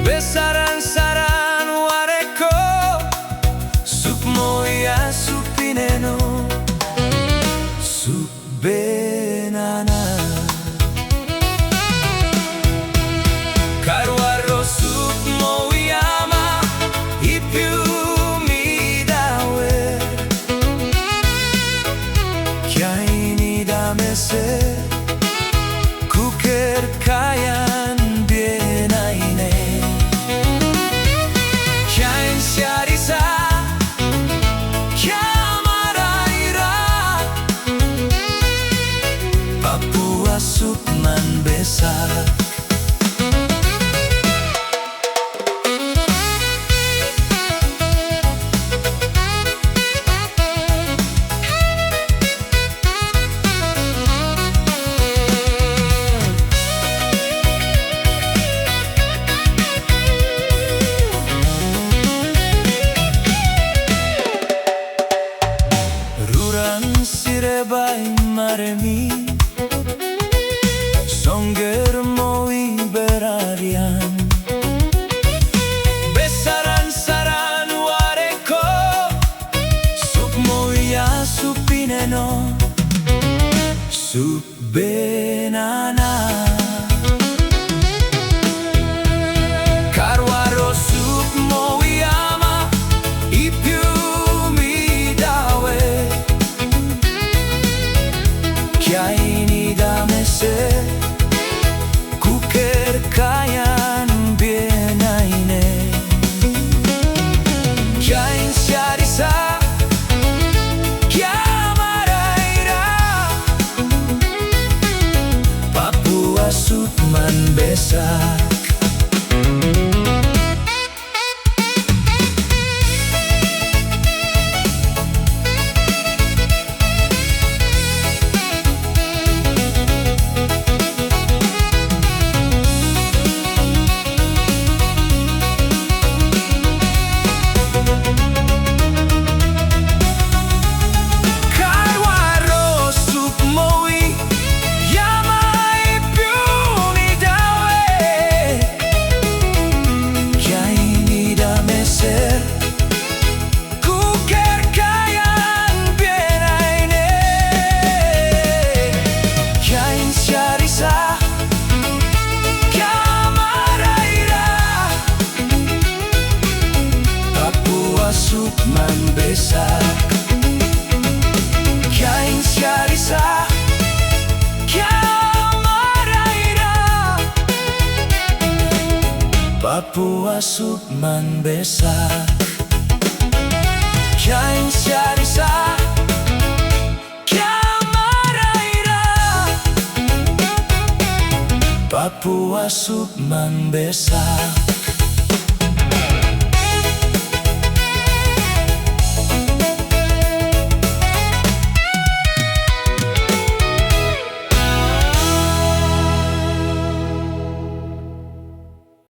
Besaran-saran wareko Sukmoya supineno Sukbenana Karwaro sukmoyama Ipiumidawe Kyaini damese Kuker kayan bienaine Kyain syarisa Kyamaraira Papua Sukman Besak Sirebai maremi Songer moi berarian Besaran-saran wareko Sukmoya supineno Sukbenana Karwaro sukmoyama Ipiumidawe Kyaini damese Kuker kayan bienaine Kyain syarisa Kyamaraira Papua Sukman Besak Sukman Besak Kyain syarisa Kyamaraira Papua Sukman Besak Kyain syarisa Kyamaraira Papua Sukman Besak